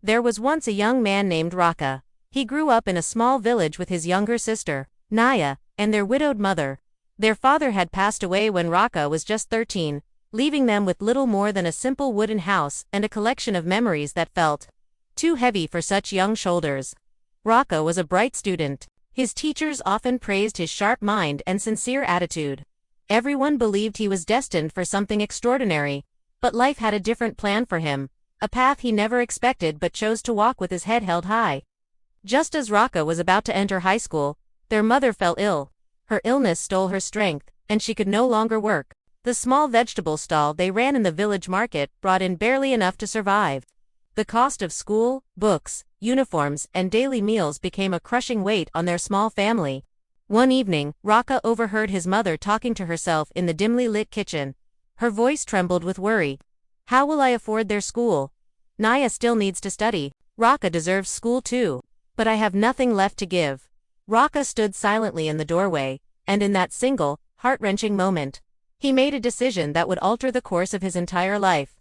There was once a young man named Raka. He grew up in a small village with his younger sister, Naya, and their widowed mother. Their father had passed away when Raka was just 13, leaving them with little more than a simple wooden house and a collection of memories that felt too heavy for such young shoulders. Raka was a bright student. His teachers often praised his sharp mind and sincere attitude. Everyone believed he was destined for something extraordinary, but life had a different plan for him, a path he never expected but chose to walk with his head held high. Just as Raka was about to enter high school, their mother fell ill. Her illness stole her strength, and she could no longer work. The small vegetable stall they ran in the village market brought in barely enough to survive. The cost of school, books, uniforms, and daily meals became a crushing weight on their small family. One evening, Raka overheard his mother talking to herself in the dimly lit kitchen. Her voice trembled with worry. "How will I afford their school? Naya still needs to study. Raka deserves school too. But I have nothing left to give." Raka stood silently in the doorway, and in that single, heart-wrenching moment, he made a decision that would alter the course of his entire life.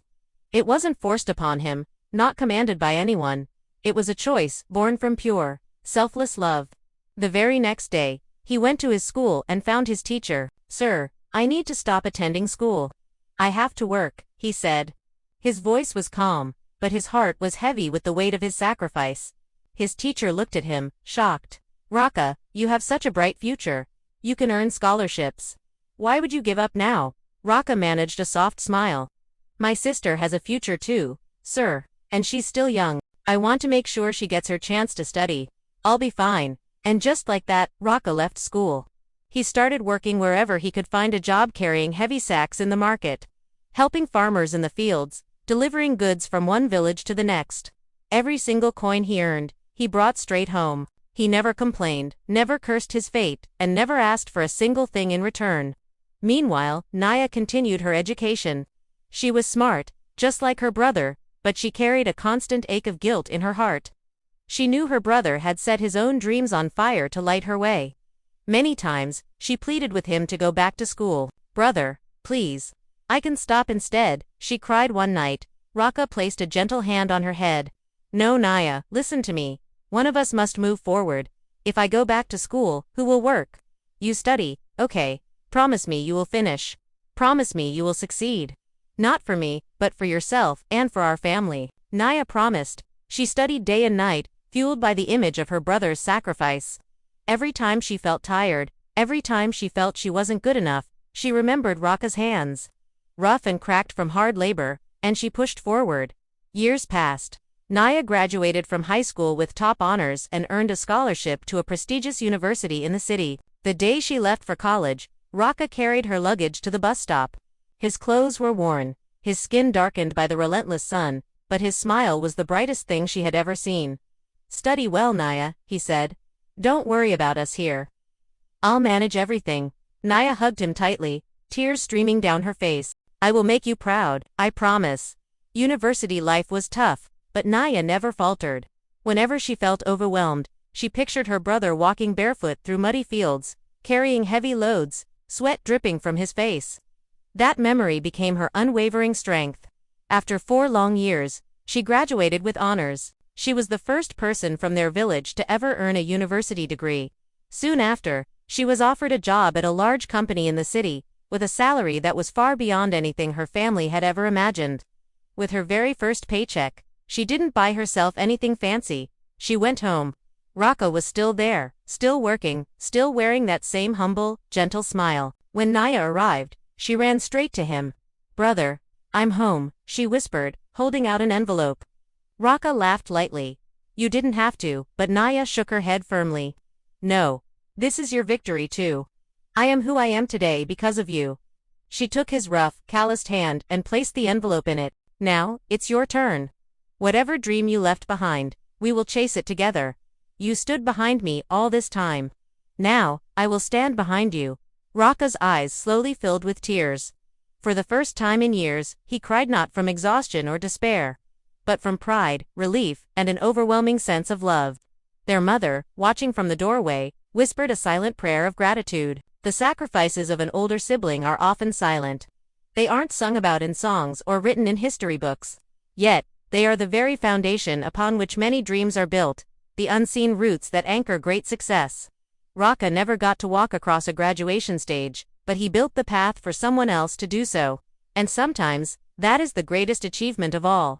It wasn't forced upon him, not commanded by anyone. It was a choice born from pure, selfless love. The very next day, he went to his school and found his teacher. "Sir, I need to stop attending school. I have to work," he said. His voice was calm, but his heart was heavy with the weight of his sacrifice. His teacher looked at him, shocked. "Raka, you have such a bright future. You can earn scholarships. Why would you give up now?" Raka managed a soft smile. "My sister has a future too, sir, and she's still young. I want to make sure she gets her chance to study. I'll be fine." And just like that, Raka left school. He started working wherever he could find a job, carrying heavy sacks in the market, helping farmers in the fields, delivering goods from one village to the next. Every single coin he earned, he brought straight home. He never complained, never cursed his fate, and never asked for a single thing in return. Meanwhile, Naya continued her education. She was smart, just like her brother, but she carried a constant ache of guilt in her heart. She knew her brother had set his own dreams on fire to light her way. Many times, she pleaded with him to go back to school. "Brother, please. I can stop instead," she cried one night. Raka placed a gentle hand on her head. "No, Naya, listen to me. One of us must move forward. If I go back to school, who will work? You study, okay. Promise me you will finish. Promise me you will succeed. Not for me, but for yourself and for our family." Naya promised. She studied day and night, fueled by the image of her brother's sacrifice. Every time she felt tired, every time she felt she wasn't good enough, she remembered Raka's hands, rough and cracked from hard labor, and she pushed forward. Years passed. Naya graduated from high school with top honors and earned a scholarship to a prestigious university in the city. The day she left for college, Raka carried her luggage to the bus stop. His clothes were worn, his skin darkened by the relentless sun, but his smile was the brightest thing she had ever seen. "Study well, Naya," he said. "Don't worry about us here. I'll manage everything." Naya hugged him tightly, tears streaming down her face. "I will make you proud, I promise." University life was tough, but Naya never faltered. Whenever she felt overwhelmed, she pictured her brother walking barefoot through muddy fields, carrying heavy loads, sweat dripping from his face. That memory became her unwavering strength. After 4 long years, she graduated with honors. She was the first person from their village to ever earn a university degree. Soon after, she was offered a job at a large company in the city, with a salary that was far beyond anything her family had ever imagined. With her very first paycheck, she didn't buy herself anything fancy. She went home. Raka was still there, still working, still wearing that same humble, gentle smile. When Naya arrived, she ran straight to him. "Brother, I'm home," she whispered, holding out an envelope. Raka laughed lightly. "You didn't have to," but Naya shook her head firmly. "No. This is your victory too. I am who I am today because of you." She took his rough, calloused hand and placed the envelope in it. "Now, it's your turn. Whatever dream you left behind, we will chase it together. You stood behind me all this time. Now, I will stand behind you." Raka's eyes slowly filled with tears. For the first time in years, he cried not from exhaustion or despair, but from pride, relief, and an overwhelming sense of love. Their mother, watching from the doorway, whispered a silent prayer of gratitude. The sacrifices of an older sibling are often silent. They aren't sung about in songs or written in history books. Yet, They are the very foundation upon which many dreams are built, the unseen roots that anchor great success. Rocka never got to walk across a graduation stage, but he built the path for someone else to do so. And sometimes, that is the greatest achievement of all.